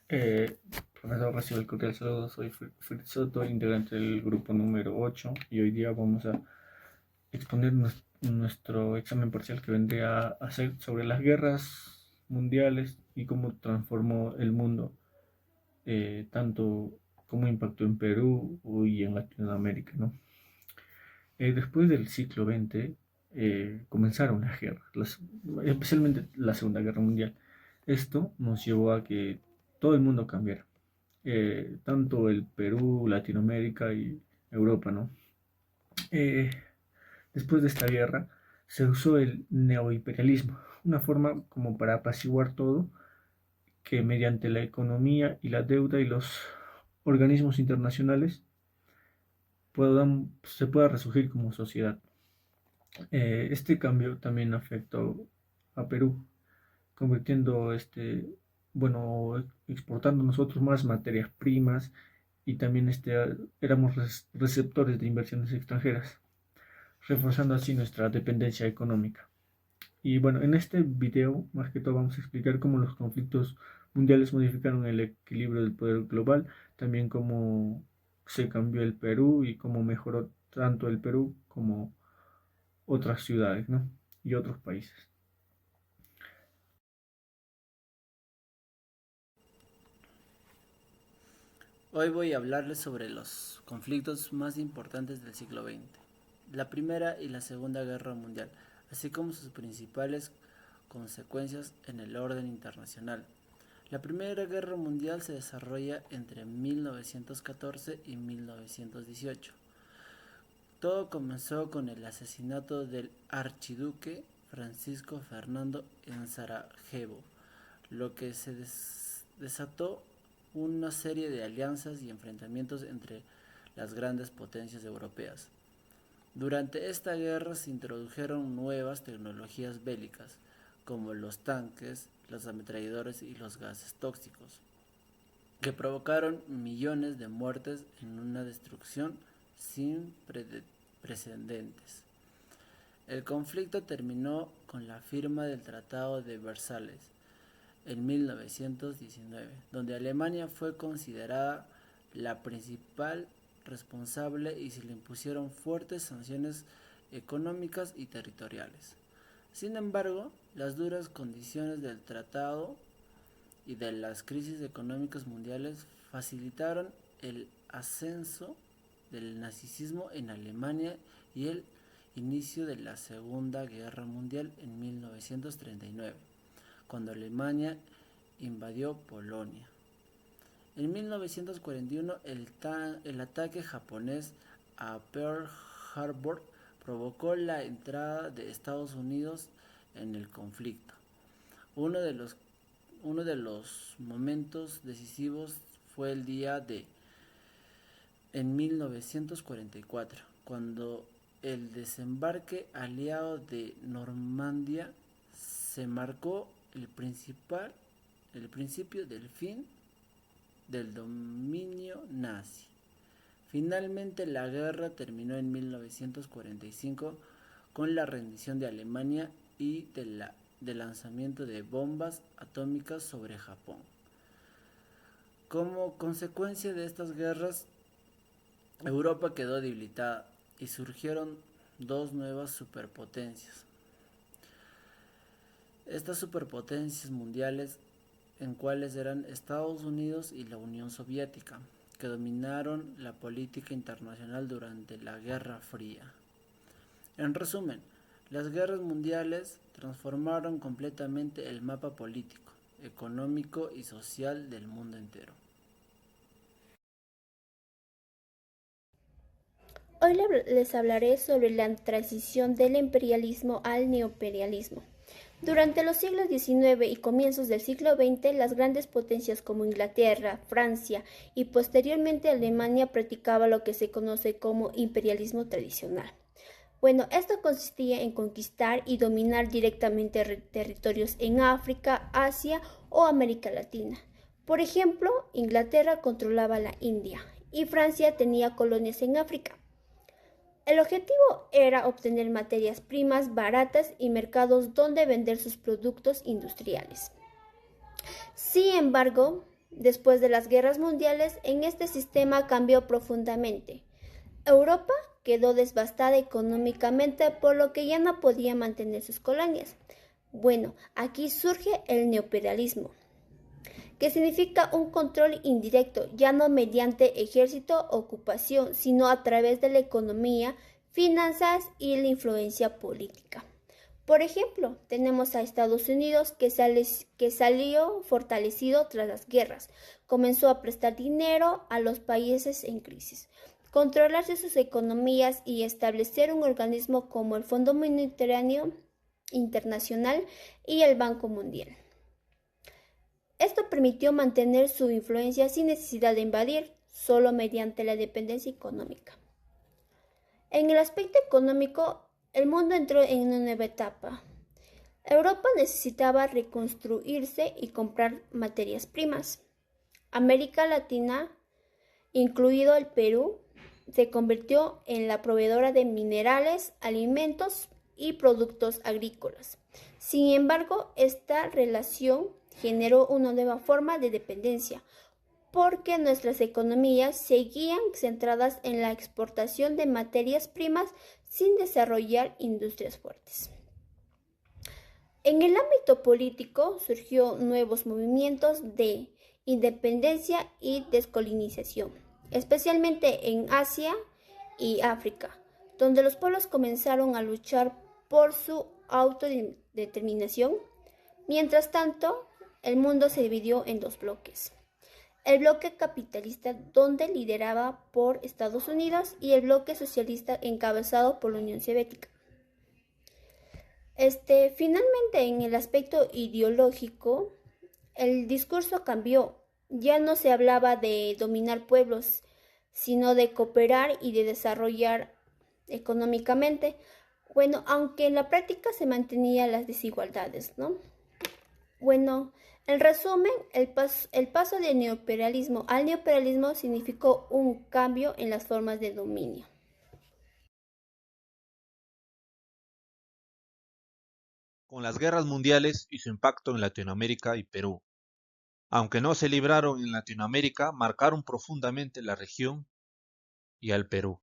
Eh, Profesor, recibo el cordial saludo. Soy Fritz Soto, integrante del grupo número 8, y hoy día vamos a exponer nuestro examen parcial que vendría a ser sobre las guerras mundiales y cómo transformó el mundo, tanto cómo impactó en Perú y en Latinoamérica, ¿no? Después del siglo XX comenzaron las guerras, especialmente la Segunda Guerra Mundial. Esto nos llevó a que todo el mundo cambiara, tanto el Perú, Latinoamérica y Europa, ¿no? Eh, Después de esta guerra se usó el neoimperialismo, una forma como para apaciguar todo, que mediante la economía y la deuda y los organismos internacionales se pueda resurgir como sociedad. Este cambio también afectó a Perú, convirtiendo bueno, exportando nosotros más materias primas, y también éramos receptores de inversiones extranjeras, reforzando así nuestra dependencia económica. Y bueno, en este video más que todo vamos a explicar cómo los conflictos mundiales modificaron el equilibrio del poder global, también cómo se cambió el Perú y cómo mejoró tanto el Perú como otras ciudades, ¿no? Y otros países. Hoy voy a hablarles sobre los conflictos más importantes del siglo XX, la Primera y la Segunda Guerra Mundial, así como sus principales consecuencias en el orden internacional. La Primera Guerra Mundial se desarrolla entre 1914 y 1918. Todo comenzó con el asesinato del archiduque Francisco Fernando en Sarajevo, lo que se desató una serie de alianzas y enfrentamientos entre las grandes potencias europeas. Durante esta guerra se introdujeron nuevas tecnologías bélicas, como los tanques, los ametralladores y los gases tóxicos, que provocaron millones de muertes en una destrucción sin precedentes. El conflicto terminó con la firma del Tratado de Versalles en 1919, donde Alemania fue considerada la principal responsable y se le impusieron fuertes sanciones económicas y territoriales. Sin embargo, las duras condiciones del tratado y de las crisis económicas mundiales facilitaron el ascenso del nazismo en Alemania y el inicio de la Segunda Guerra Mundial en 1939, cuando Alemania invadió Polonia. En 1941, el ataque japonés a Pearl Harbor provocó la entrada de Estados Unidos en el conflicto. Uno de los, uno de los momentos decisivos fue el día de en 1944, cuando el desembarque aliado de Normandía se marcó el principio del fin del dominio nazi. Finalmente la guerra terminó en 1945 con la rendición de Alemania y del lanzamiento de bombas atómicas sobre Japón. Como consecuencia de estas guerras, Europa quedó debilitada y surgieron dos nuevas superpotencias. Estas superpotencias mundiales, en cuales eran Estados Unidos y la Unión Soviética, que dominaron la política internacional durante la Guerra Fría. En resumen, las guerras mundiales transformaron completamente el mapa político, económico y social del mundo entero. Hoy les hablaré sobre la transición del imperialismo al neoimperialismo. Durante los siglos XIX y comienzos del siglo XX, las grandes potencias como Inglaterra, Francia y posteriormente Alemania practicaban lo que se conoce como imperialismo tradicional. Bueno, esto consistía en conquistar y dominar directamente territorios en África, Asia o América Latina. Por ejemplo, Inglaterra controlaba la India y Francia tenía colonias en África. El objetivo era obtener materias primas baratas y mercados donde vender sus productos industriales. Sin embargo, Después de las guerras mundiales, en este sistema cambió profundamente. Europa quedó devastada económicamente, por lo que ya no podía mantener sus colonias. Bueno, aquí surge el neoliberalismo, que significa un control indirecto, ya no mediante ejército o ocupación, sino a través de la economía, finanzas y la influencia política. Por ejemplo, tenemos a Estados Unidos que salió fortalecido tras las guerras, comenzó a prestar dinero a los países en crisis, controlarse sus economías y establecer un organismo como el Fondo Monetario Internacional y el Banco Mundial. Esto permitió mantener su influencia sin necesidad de invadir, solo mediante la dependencia económica. En el aspecto económico, el mundo entró en una nueva etapa. Europa necesitaba reconstruirse y comprar materias primas. América Latina, incluido el Perú, se convirtió en la proveedora de minerales, alimentos y productos agrícolas. Sin embargo, esta relación generó una nueva forma de dependencia, porque nuestras economías seguían centradas en la exportación de materias primas sin desarrollar industrias fuertes. En el ámbito político surgió nuevos movimientos de independencia y descolonización, especialmente en Asia y África, donde los pueblos comenzaron a luchar por su autodeterminación. Mientras tanto, el mundo se dividió en dos bloques. El bloque capitalista, donde lideraba por Estados Unidos, y el bloque socialista encabezado por la Unión Soviética. Finalmente, en el aspecto ideológico, el discurso cambió. Ya no se hablaba de dominar pueblos, sino de cooperar y de desarrollar económicamente. Bueno, aunque en la práctica se mantenían las desigualdades, ¿no? Bueno, en resumen, el paso del neoliberalismo al neoliberalismo significó un cambio en las formas de dominio. Con las guerras mundiales y su impacto en Latinoamérica y Perú. Aunque no se libraron en Latinoamérica, marcaron profundamente la región y al Perú.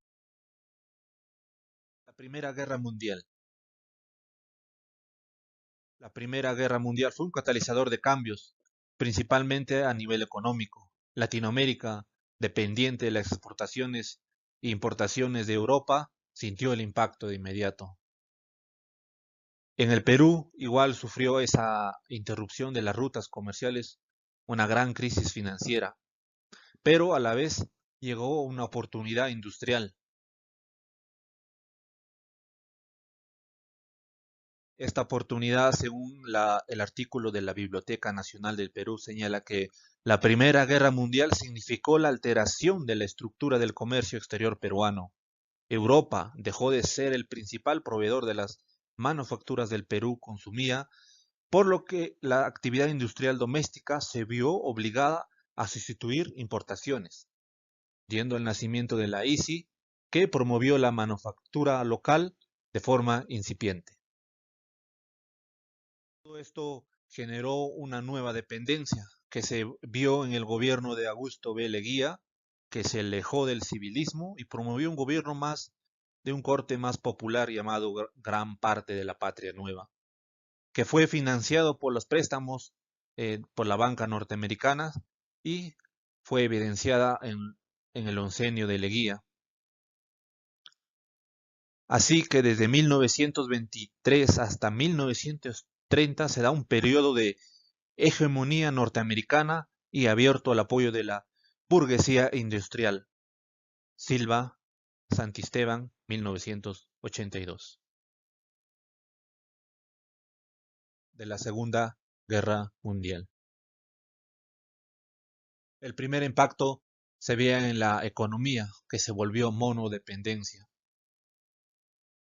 La Primera Guerra Mundial. La Primera Guerra Mundial fue un catalizador de cambios, principalmente a nivel económico. Latinoamérica, dependiente de las exportaciones e importaciones de Europa, sintió el impacto de inmediato. En el Perú igual sufrió esa interrupción de las rutas comerciales, una gran crisis financiera, pero a la vez llegó una oportunidad industrial. Esta oportunidad, según el artículo de la Biblioteca Nacional del Perú, señala que la Primera Guerra Mundial significó la alteración de la estructura del comercio exterior peruano. Europa dejó de ser el principal proveedor de las manufacturas del Perú consumía, por lo que la actividad industrial doméstica se vio obligada a sustituir importaciones, yendo al nacimiento de la ICI, que promovió la manufactura local de forma incipiente. Todo esto generó una nueva dependencia que se vio en el gobierno de Augusto B. Leguía, que se alejó del civilismo y promovió un gobierno más de un corte más popular llamado Gran Parte de la Patria Nueva, que fue financiado por los préstamos por la banca norteamericana y fue evidenciada en el oncenio de Leguía. Así que desde 1923 hasta 1930 se da un periodo de hegemonía norteamericana y abierto al apoyo de la burguesía industrial. Silva, Santisteban, 1982. De la Segunda Guerra Mundial. El primer impacto se veía en la economía, que se volvió monodependencia.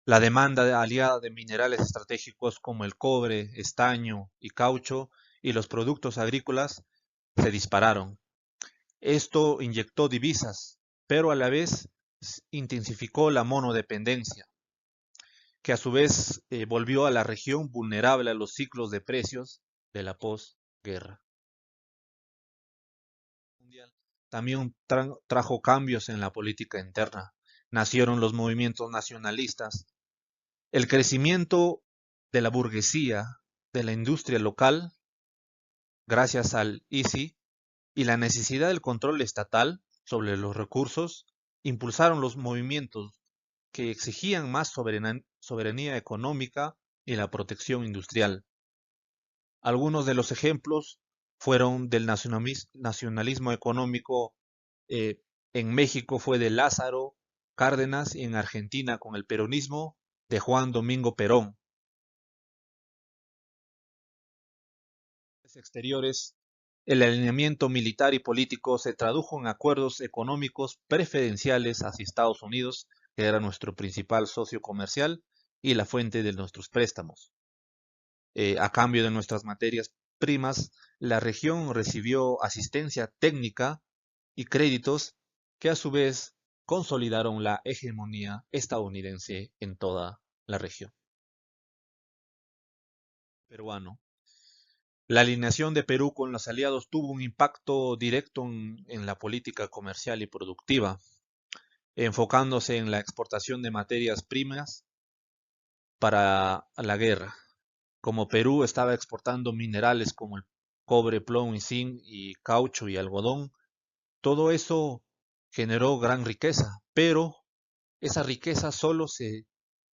La demanda aliada de minerales estratégicos como el cobre, estaño y caucho y los productos agrícolas se dispararon. Esto inyectó divisas, pero a la vez intensificó la monodependencia, que a su vez volvió a la región vulnerable a los ciclos de precios de la posguerra. mundial también trajo cambios en la política interna. Nacieron los movimientos nacionalistas, el crecimiento de la burguesía, de la industria local, gracias al ICI, y la necesidad del control estatal sobre los recursos, impulsaron los movimientos que exigían más soberanía económica y la protección industrial. Algunos de los ejemplos fueron del nacionalismo económico. En México fue de Lázaro Cárdenas y en Argentina con el peronismo de Juan Domingo Perón. Exteriores, el alineamiento militar y político se tradujo en acuerdos económicos preferenciales hacia Estados Unidos, que era nuestro principal socio comercial y la fuente de nuestros préstamos. A cambio de nuestras materias primas, la región recibió asistencia técnica y créditos que a su vez consolidaron la hegemonía estadounidense en toda la región. Peruano. La alineación de Perú con los aliados tuvo un impacto directo en la política comercial y productiva, enfocándose en la exportación de materias primas para la guerra. Como Perú estaba exportando minerales como el cobre, plomo y zinc y caucho y algodón, todo eso generó gran riqueza, pero esa riqueza solo se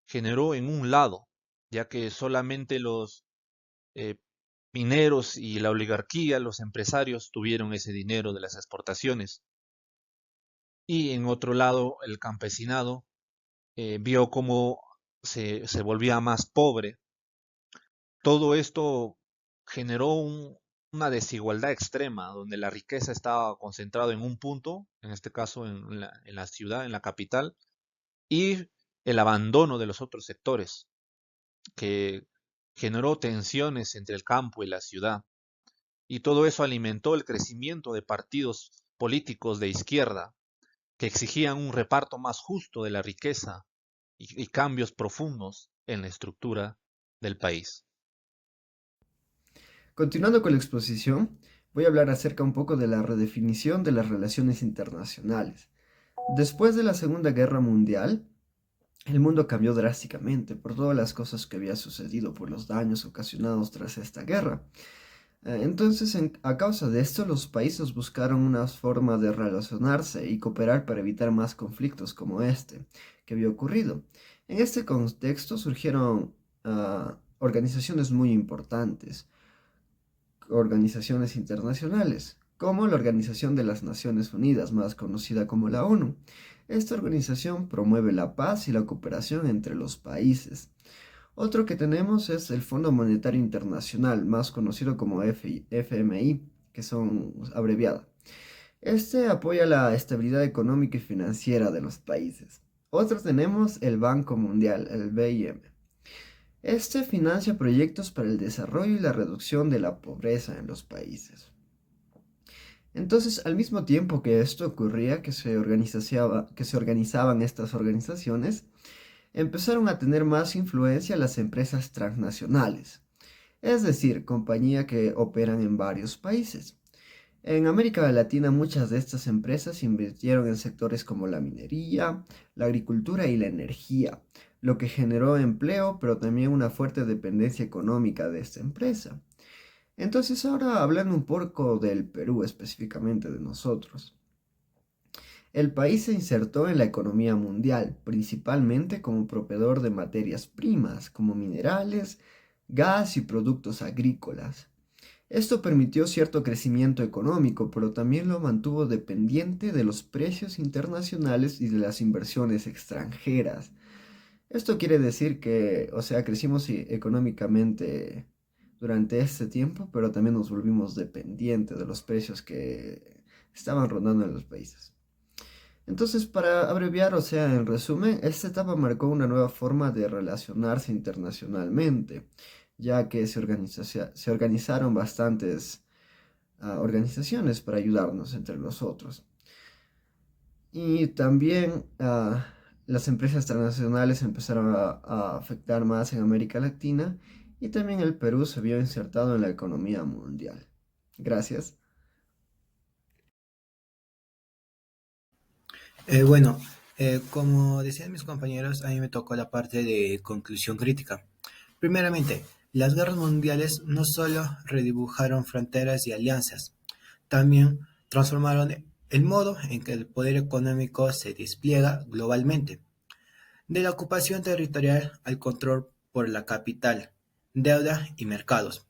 generó en un lado, ya que solamente los mineros y la oligarquía, los empresarios, tuvieron ese dinero de las exportaciones. Y en otro lado, el campesinado vio cómo se volvía más pobre. Todo esto generó una desigualdad extrema, donde la riqueza estaba concentrada en un punto, en este caso en la ciudad, en la capital, y el abandono de los otros sectores, que generó tensiones entre el campo y la ciudad. Y todo eso alimentó el crecimiento de partidos políticos de izquierda que exigían un reparto más justo de la riqueza y cambios profundos en la estructura del país. Continuando con la exposición, voy a hablar acerca un poco de la redefinición de las relaciones internacionales. Después de la Segunda Guerra Mundial, el mundo cambió drásticamente por todas las cosas que había sucedido, por los daños ocasionados tras esta guerra. Entonces, a causa de esto, los países buscaron una forma de relacionarse y cooperar para evitar más conflictos como este que había ocurrido. En este contexto surgieron organizaciones muy importantes, organizaciones internacionales, como la Organización de las Naciones Unidas, más conocida como la ONU. Esta organización promueve la paz y la cooperación entre los países. Otro que tenemos es el Fondo Monetario Internacional, más conocido como FMI, que son abreviadas. Este apoya la estabilidad económica y financiera de los países. Otro tenemos el Banco Mundial, el BIM. Este financia proyectos para el desarrollo y la reducción de la pobreza en los países. Entonces, al mismo tiempo que esto ocurría, que se organizaban estas organizaciones, empezaron a tener más influencia las empresas transnacionales, es decir, compañías que operan en varios países. En América Latina muchas de estas empresas invirtieron en sectores como la minería, la agricultura y la energía, lo que generó empleo, pero también una fuerte dependencia económica de esta empresa. Entonces ahora hablando un poco del Perú, específicamente de nosotros. El país se insertó en la economía mundial, principalmente como proveedor de materias primas, como minerales, gas y productos agrícolas. Esto permitió cierto crecimiento económico, pero también lo mantuvo dependiente de los precios internacionales y de las inversiones extranjeras. Esto quiere decir que, crecimos económicamente durante este tiempo, pero también nos volvimos dependientes de los precios que estaban rondando en los países. Entonces, para abreviar, en resumen, esta etapa marcó una nueva forma de relacionarse internacionalmente, ya que se organizaron bastantes organizaciones para ayudarnos entre nosotros. Y también las empresas transnacionales empezaron a afectar más en América Latina y también el Perú se vio insertado en la economía mundial. Gracias. Bueno, como decían mis compañeros, a mí me tocó la parte de conclusión crítica. Primeramente, las guerras mundiales no solo redibujaron fronteras y alianzas, también transformaron el modo en que el poder económico se despliega globalmente, de la ocupación territorial al control por la capital, deuda y mercados.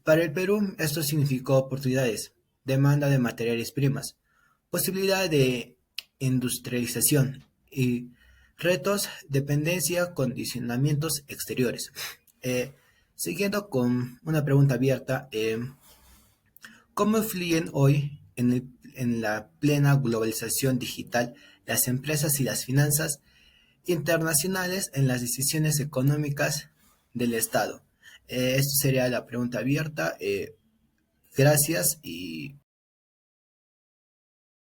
Para el Perú esto significó oportunidades, demanda de materiales primas, posibilidad de industrialización y retos, dependencia, condicionamientos exteriores. Eh, Siguiendo con una pregunta abierta, ¿cómo influyen hoy en la plena globalización digital las empresas y las finanzas internacionales en las decisiones económicas del Estado? Esta sería la pregunta abierta. Gracias y